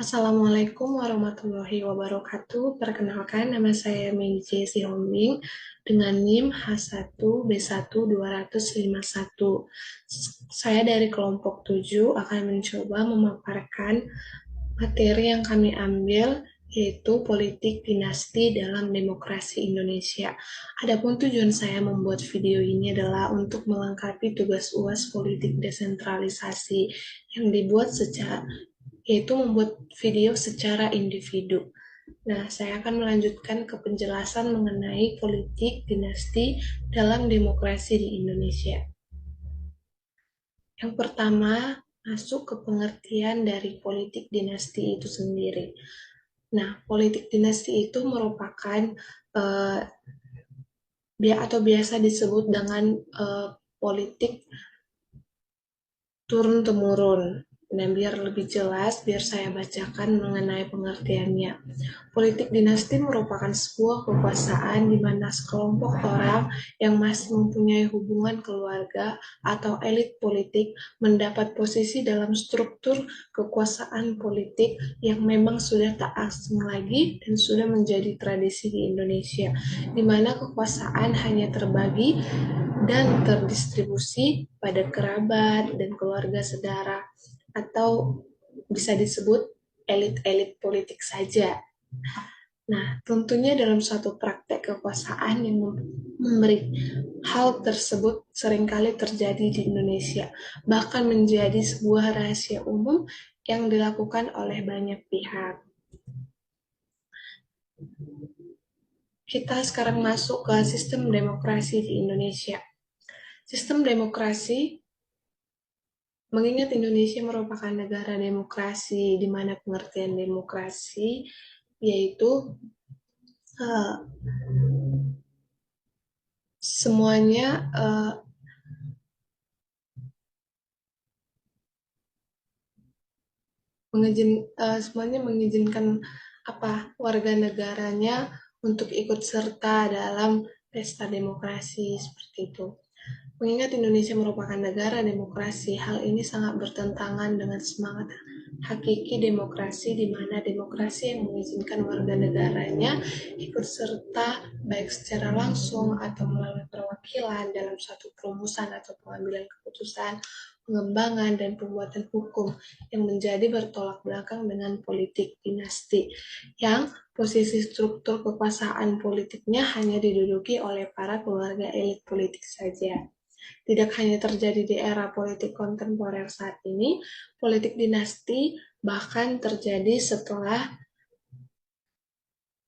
Assalamualaikum warahmatullahi wabarakatuh. Perkenalkan, nama saya Mei J. Sihombing dengan NIM H1B1 251. Saya dari kelompok 7 akan mencoba memaparkan materi yang kami ambil, yaitu politik dinasti dalam demokrasi Indonesia. Adapun tujuan saya membuat video ini adalah untuk melengkapi tugas UAS politik desentralisasi yang dibuat yaitu membuat video secara individu. Nah, saya akan melanjutkan ke penjelasan mengenai politik dinasti dalam demokrasi di Indonesia. Yang pertama, masuk ke pengertian dari politik dinasti itu sendiri. Nah, politik dinasti itu merupakan atau biasa disebut dengan politik turun-temurun. Nah, biar lebih jelas, biar saya bacakan mengenai pengertiannya. Politik dinasti merupakan sebuah kekuasaan di mana sekelompok orang yang masih mempunyai hubungan keluarga atau elit politik mendapat posisi dalam struktur kekuasaan politik yang memang sudah tak asing lagi dan sudah menjadi tradisi di Indonesia, di mana kekuasaan hanya terbagi dan terdistribusi pada kerabat dan keluarga sedara, atau bisa disebut elit-elit politik saja. Nah, tentunya dalam suatu praktek kekuasaan yang memberi hal tersebut seringkali terjadi di Indonesia, bahkan menjadi sebuah rahasia umum yang dilakukan oleh banyak pihak. Kita sekarang masuk ke sistem demokrasi di Indonesia. Sistem demokrasi, mengingat Indonesia merupakan negara demokrasi, di mana pengertian demokrasi yaitu uh, semuanya semuanya mengizinkan warga negaranya untuk ikut serta dalam pesta demokrasi seperti itu. Mengingat Indonesia merupakan negara demokrasi, hal ini sangat bertentangan dengan semangat hakiki demokrasi, di mana demokrasi yang mengizinkan warga negaranya ikut serta baik secara langsung atau melalui perwakilan dalam suatu perumusan atau pengambilan keputusan, pengembangan dan pembuatan hukum yang menjadi bertolak belakang dengan politik dinasti yang posisi struktur kekuasaan politiknya hanya diduduki oleh para keluarga elit politik saja. Tidak hanya terjadi di era politik kontemporer saat ini, politik dinasti bahkan terjadi setelah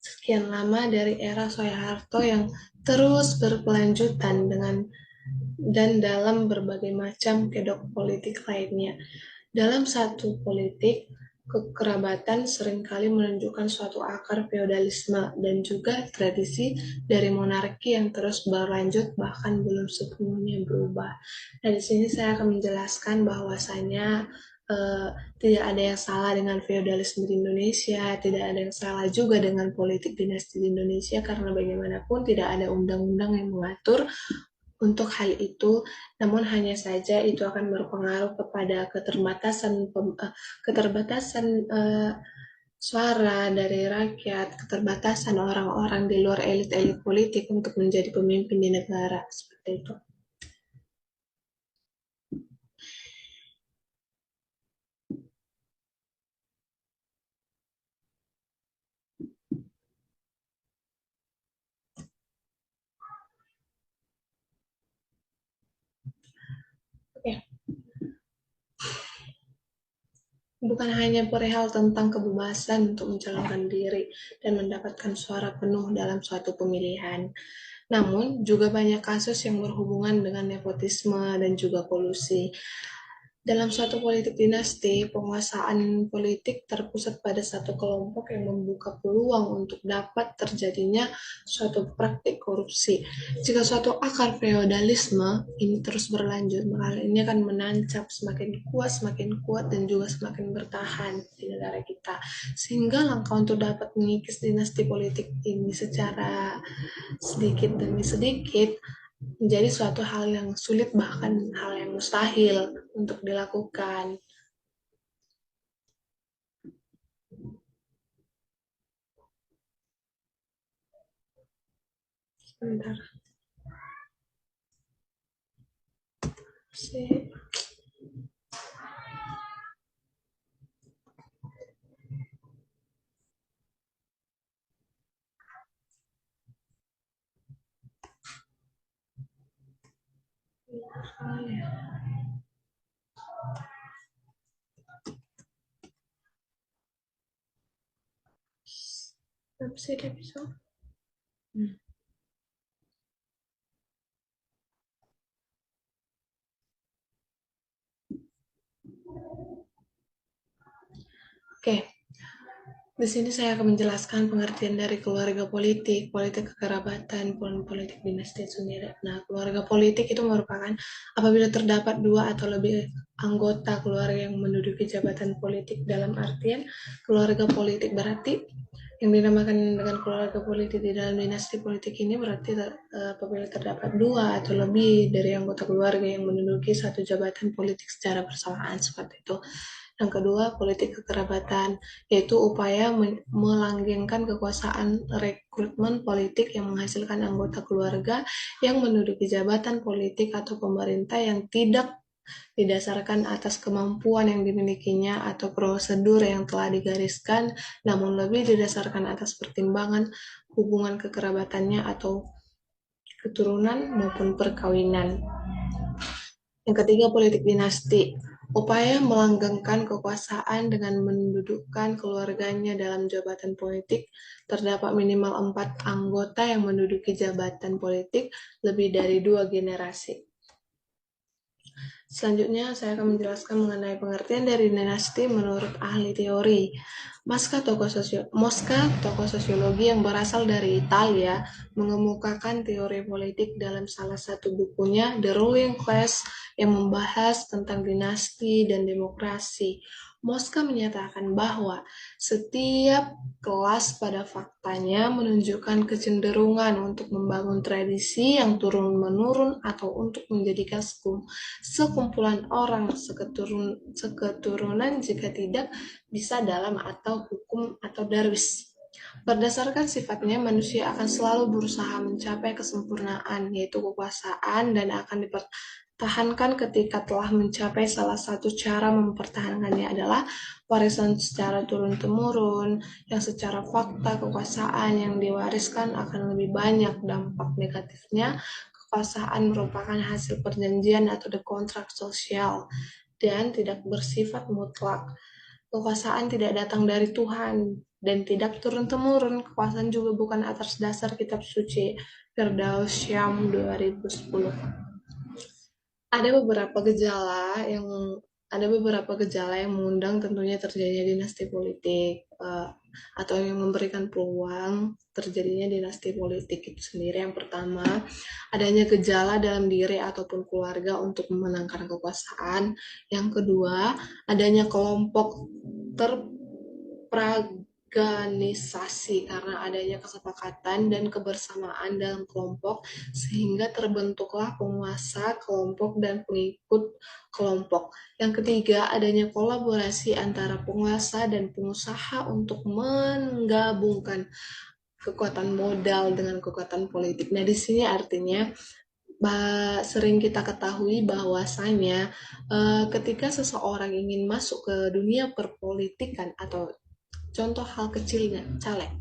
sekian lama dari era Soeharto yang terus berkelanjutan dan dalam berbagai macam kedok politik lainnya. Dalam satu politik, kekerabatan seringkali menunjukkan suatu akar feodalisme dan juga tradisi dari monarki yang terus berlanjut bahkan belum sepenuhnya berubah. Nah, di sini saya akan menjelaskan bahwasanya tidak ada yang salah dengan feodalisme di Indonesia, tidak ada yang salah juga dengan politik dinasti di Indonesia, karena bagaimanapun tidak ada undang-undang yang mengatur untuk hal itu, namun hanya saja itu akan berpengaruh kepada keterbatasan suara dari rakyat, keterbatasan orang-orang di luar elit-elit politik untuk menjadi pemimpin di negara seperti itu. Oke. Bukan hanya perihal tentang kebebasan untuk mencalonkan diri dan mendapatkan suara penuh dalam suatu pemilihan, namun juga banyak kasus yang berhubungan dengan nepotisme dan juga kolusi. Dalam suatu politik dinasti, penguasaan politik terpusat pada satu kelompok yang membuka peluang untuk dapat terjadinya suatu praktik korupsi. Jika suatu akar feodalisme ini terus berlanjut, maka ini akan menancap semakin kuat dan juga semakin bertahan di negara kita. Sehingga langkah untuk dapat mengikis dinasti politik ini secara sedikit demi sedikit menjadi suatu hal yang sulit, bahkan hal yang mustahil untuk dilakukan. Bentar. Si. Oh, ya. Apa sih dia bisa? Oke, di sini saya akan menjelaskan pengertian dari keluarga politik, politik kekerabatan, politik dinasti sendiri. Nah, keluarga politik itu merupakan apabila terdapat dua atau lebih anggota keluarga yang menduduki jabatan politik, dalam artian keluarga politik berarti yang dinamakan dengan keluarga politik di dalam dinasti politik ini berarti apabila terdapat dua atau lebih dari anggota keluarga yang menduduki satu jabatan politik secara bersamaan, seperti itu. Yang kedua, politik kekerabatan, yaitu upaya melanggengkan kekuasaan rekrutmen politik yang menghasilkan anggota keluarga yang menduduki jabatan politik atau pemerintah yang tidak didasarkan atas kemampuan yang dimilikinya atau prosedur yang telah digariskan, namun lebih didasarkan atas pertimbangan hubungan kekerabatannya atau keturunan maupun perkawinan. Yang ketiga, politik dinasti. Upaya melanggengkan kekuasaan dengan mendudukkan keluarganya dalam jabatan politik. Terdapat minimal 4 anggota yang menduduki jabatan politik lebih dari 2 generasi. Selanjutnya, saya akan menjelaskan mengenai pengertian dari dinasti menurut ahli teori. Mosca, tokoh sosiologi yang berasal dari Italia, mengemukakan teori politik dalam salah satu bukunya, The Ruling Class, yang membahas tentang dinasti dan demokrasi. Mosca menyatakan bahwa setiap kelas pada faktanya menunjukkan kecenderungan untuk membangun tradisi yang turun-menurun atau untuk menjadikan sekumpulan orang seketurunan jika tidak bisa dalam atau hukum atau darwis. Berdasarkan sifatnya, manusia akan selalu berusaha mencapai kesempurnaan, yaitu kekuasaan, dan akan dipertahankan ketika telah mencapai. Salah satu cara mempertahankannya adalah warisan secara turun-temurun, yang secara fakta kekuasaan yang diwariskan akan lebih banyak. Dampak negatifnya, kekuasaan merupakan hasil perjanjian atau kontrak sosial dan tidak bersifat mutlak. Kekuasaan tidak datang dari Tuhan dan tidak turun-temurun. Kekuasaan juga bukan atas dasar kitab suci. Firdaus Syam 2010. Ada beberapa gejala yang mengundang tentunya terjadinya dinasti politik atau yang memberikan peluang terjadinya dinasti politik itu sendiri. Yang pertama, adanya gejala dalam diri ataupun keluarga untuk memenangkan kekuasaan. Yang kedua, adanya kelompok terorganisasi karena adanya kesepakatan dan kebersamaan dalam kelompok sehingga terbentuklah penguasa kelompok dan pengikut kelompok. Yang ketiga, adanya kolaborasi antara penguasa dan pengusaha untuk menggabungkan kekuatan modal dengan kekuatan politik. Nah, di sini artinya sering kita ketahui bahwasanya ketika seseorang ingin masuk ke dunia perpolitikan atau contoh hal kecilnya, caleg.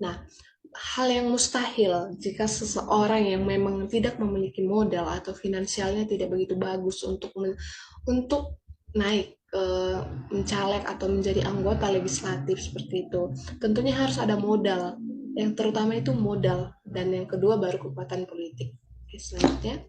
Nah, hal yang mustahil jika seseorang yang memang tidak memiliki modal atau finansialnya tidak begitu bagus untuk naik mencaleg atau menjadi anggota legislatif seperti itu. Tentunya harus ada modal. Yang terutama itu modal dan yang kedua baru kekuatan politik. Oke, selanjutnya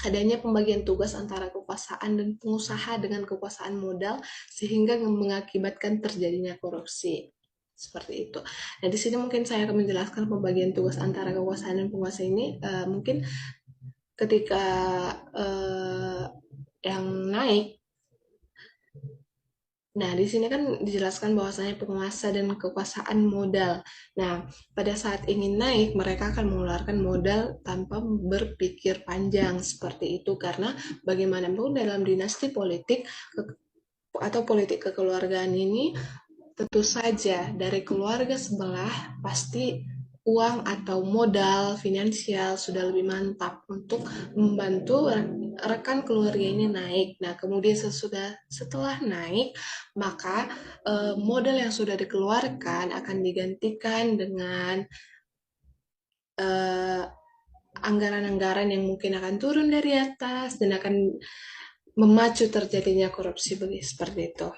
adanya pembagian tugas antara kekuasaan dan pengusaha dengan kekuasaan modal sehingga mengakibatkan terjadinya korupsi seperti itu. Nah, di sini mungkin saya akan menjelaskan pembagian tugas antara kekuasaan dan penguasa ini mungkin ketika yang naik. Nah, di sini kan dijelaskan bahwasanya penguasa dan kekuasaan modal. Nah, pada saat ingin naik, mereka akan mengeluarkan modal tanpa berpikir panjang seperti itu. Karena bagaimanapun dalam dinasti politik atau politik kekeluargaan ini, tentu saja dari keluarga sebelah pasti uang atau modal finansial sudah lebih mantap untuk membantu rekan keluarga ini naik. Nah, kemudian setelah naik, maka modal yang sudah dikeluarkan akan digantikan dengan anggaran-anggaran yang mungkin akan turun dari atas dan akan memacu terjadinya korupsi seperti itu.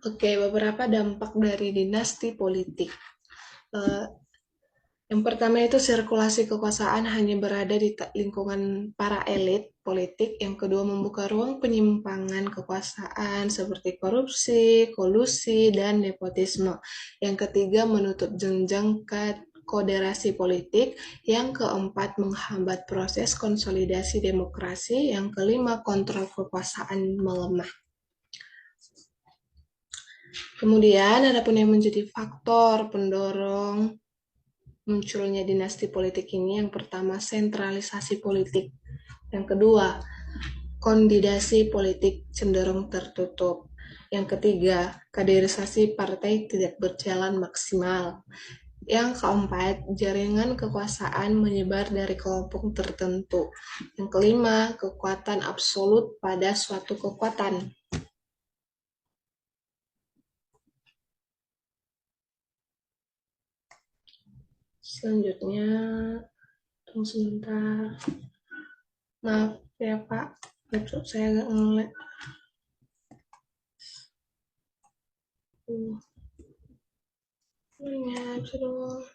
Oke, beberapa dampak dari dinasti politik. Yang pertama itu sirkulasi kekuasaan hanya berada di lingkungan para elit politik. Yang kedua membuka ruang penyimpangan kekuasaan seperti korupsi, kolusi, dan nepotisme. Yang ketiga menutup jenjang koderasi politik. Yang keempat menghambat proses konsolidasi demokrasi. Yang kelima kontrol kekuasaan melemah. Kemudian adapun yang menjadi faktor pendorong munculnya dinasti politik ini, yang pertama sentralisasi politik, yang kedua kandidasi politik cenderung tertutup, yang ketiga kaderisasi partai tidak berjalan maksimal, yang keempat jaringan kekuasaan menyebar dari kelompok tertentu, yang kelima kekuatan absolut pada suatu kekuatan. Selanjutnya, tunggu sebentar. Maaf ya Pak, laptop saya agak nge-lag. Ingat, suruh.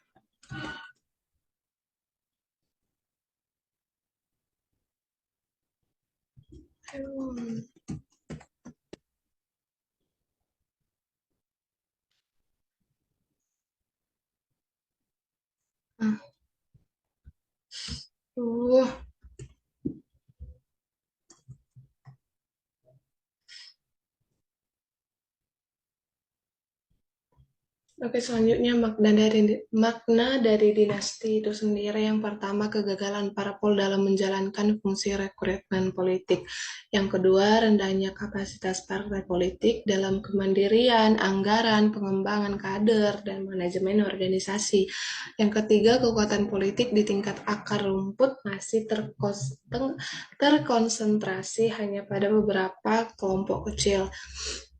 Oke, selanjutnya makna dari dinasti itu sendiri. Yang pertama, kegagalan parpol dalam menjalankan fungsi rekrutmen politik. Yang kedua, rendahnya kapasitas partai politik dalam kemandirian, anggaran, pengembangan kader, dan manajemen organisasi. Yang ketiga, kekuatan politik di tingkat akar rumput masih terkonsentrasi hanya pada beberapa kelompok kecil.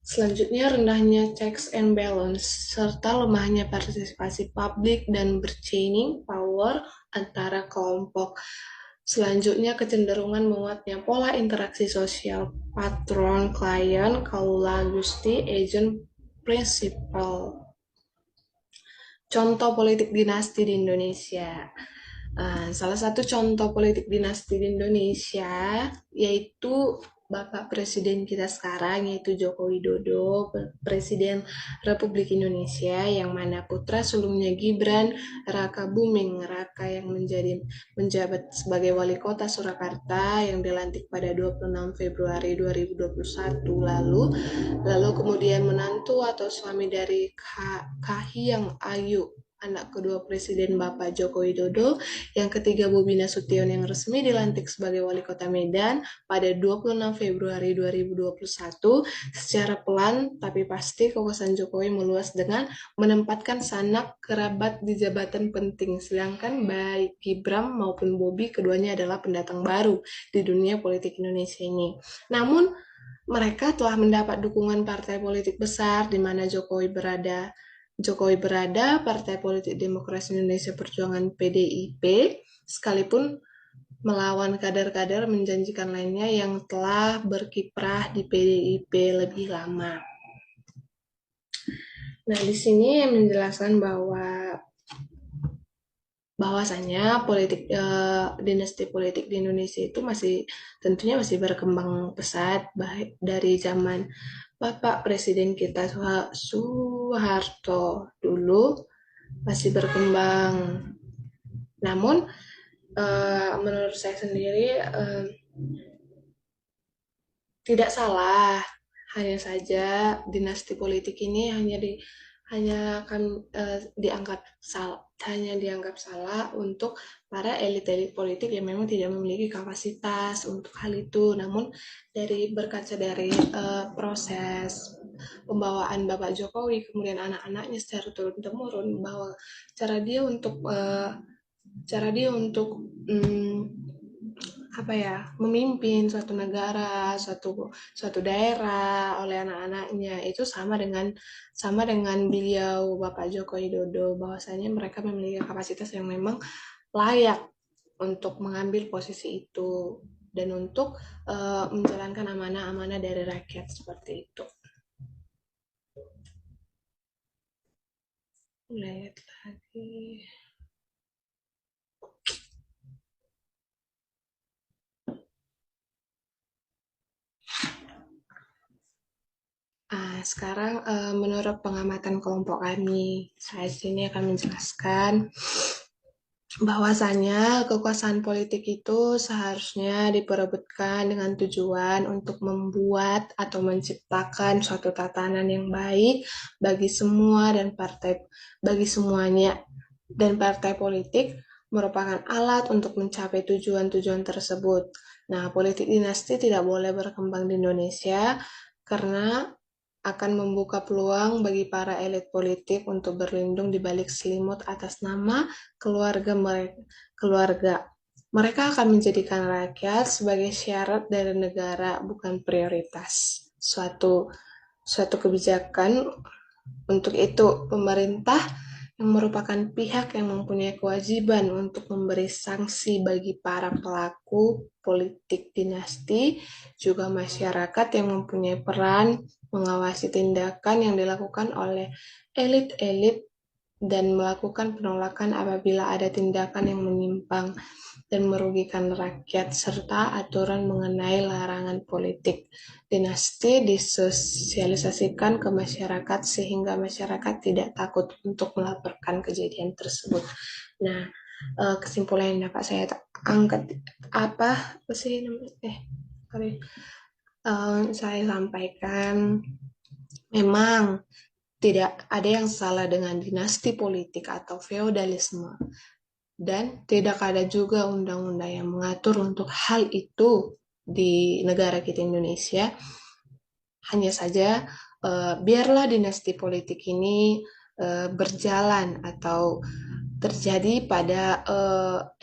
Selanjutnya, rendahnya checks and balance, serta lemahnya partisipasi publik dan bargaining power antara kelompok. Selanjutnya, kecenderungan menguatnya pola interaksi sosial patron, klien, kaula gusti, agent, prinsipal. Contoh politik dinasti di Indonesia. Salah satu contoh politik dinasti di Indonesia yaitu Bapak Presiden kita sekarang, yaitu Joko Widodo, Presiden Republik Indonesia, yang mana putra sulungnya Gibran Raka Buming Raka yang menjabat sebagai wali kota Surakarta yang dilantik pada 26 Februari 2021 lalu kemudian menantu atau suami dari Kahiyang Ayu, anak kedua Presiden Bapak Joko Widodo. Yang ketiga, Bobi Nasution yang resmi dilantik sebagai wali kota Medan pada 26 Februari 2021. Secara pelan tapi pasti kekuasaan Jokowi meluas dengan menempatkan sanak kerabat di jabatan penting. Sedangkan baik Gibran maupun Bobi keduanya adalah pendatang baru di dunia politik Indonesia ini. Namun mereka telah mendapat dukungan partai politik besar di mana Jokowi berada, Partai Politik Demokrasi Indonesia Perjuangan PDIP, sekalipun melawan kader-kader menjanjikan lainnya yang telah berkiprah di PDIP lebih lama. Nah, di sini menjelaskan bahwasanya dinasti politik di Indonesia itu tentunya masih berkembang pesat, baik dari zaman Bapak Presiden kita Soeharto dulu masih berkembang. Namun menurut saya sendiri tidak salah, hanya saja dinasti politik ini hanya dianggap salah untuk para elit-elit politik yang memang tidak memiliki kapasitas untuk hal itu. Namun berkaca dari proses pembawaan Bapak Jokowi, kemudian anak-anaknya secara turun-temurun, bahwa cara dia untuk cara dia untuk apa ya, memimpin suatu negara, suatu daerah oleh anak-anaknya itu sama dengan beliau Bapak Joko Widodo, bahwasanya mereka memiliki kapasitas yang memang layak untuk mengambil posisi itu dan untuk menjalankan amanah-amanah dari rakyat seperti itu. Lihat lagi. Sekarang menurut pengamatan kelompok kami, saya sini akan menjelaskan bahwasanya kekuasaan politik itu seharusnya diperebutkan dengan tujuan untuk membuat atau menciptakan suatu tatanan yang baik bagi semua dan bagi semuanya, dan partai politik merupakan alat untuk mencapai tujuan-tujuan tersebut. Nah, politik dinasti tidak boleh berkembang di Indonesia karena akan membuka peluang bagi para elit politik untuk berlindung di balik selimut atas nama keluarga mereka. Mereka akan menjadikan rakyat sebagai syarat dari negara, bukan prioritas. Suatu kebijakan. Untuk itu, pemerintah yang merupakan pihak yang mempunyai kewajiban untuk memberi sanksi bagi para pelaku politik dinasti, juga masyarakat yang mempunyai peran mengawasi tindakan yang dilakukan oleh elit-elit dan melakukan penolakan apabila ada tindakan yang menyimpang dan merugikan rakyat, serta aturan mengenai larangan politik dinasti disosialisasikan ke masyarakat sehingga masyarakat tidak takut untuk melaporkan kejadian tersebut. Nah, kesimpulan yang dapat saya angkat apa sih saya sampaikan, memang tidak ada yang salah dengan dinasti politik atau feodalisme, dan tidak ada juga undang-undang yang mengatur untuk hal itu di negara kita Indonesia. Hanya saja biarlah dinasti politik ini berjalan atau terjadi pada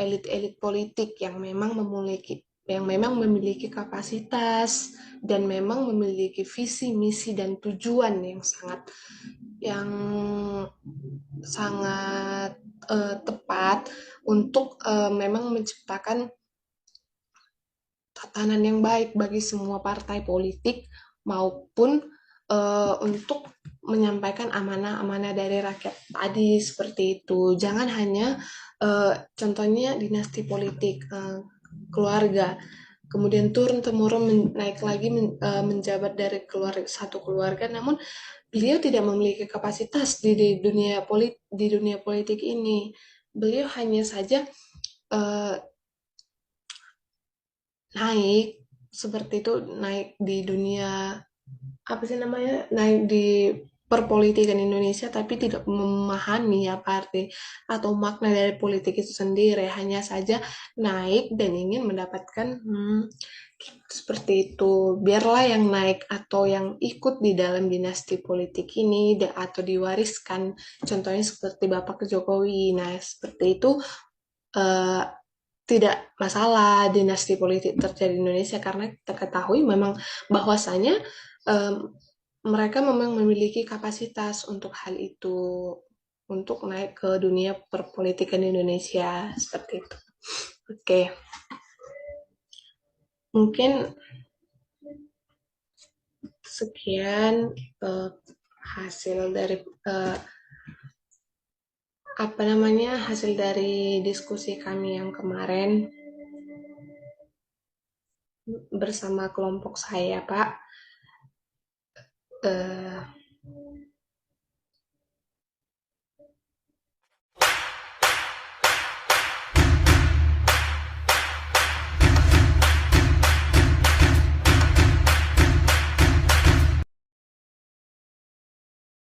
elit-elit politik yang memang memiliki kapasitas dan memang memiliki visi, misi, dan tujuan yang sangat tepat untuk memang menciptakan tatanan yang baik bagi semua partai politik maupun untuk menyampaikan amanah-amanah dari rakyat tadi seperti itu. Jangan hanya contohnya dinasti politik, keluarga, kemudian turun temurun naik lagi menjabat dari satu keluarga, namun beliau tidak memiliki kapasitas di dunia politik ini. Beliau hanya saja uh, naik seperti itu, naik di dunia, apa sih namanya, naik di perpolitikan Indonesia, tapi tidak memahami apa arti atau makna dari politik itu sendiri, hanya saja naik dan ingin mendapatkan seperti itu. Biarlah yang naik atau yang ikut di dalam dinasti politik ini atau diwariskan, contohnya seperti Bapak Jokowi. Nah, seperti itu uh, tidak masalah dinasti politik terjadi di Indonesia, karena kita ketahui memang bahwasanya um, mereka memang memiliki kapasitas untuk hal itu, untuk naik ke dunia perpolitikan Indonesia seperti itu. Oke, mungkin sekian hasil dari hasil dari diskusi kami yang kemarin bersama kelompok saya, Pak.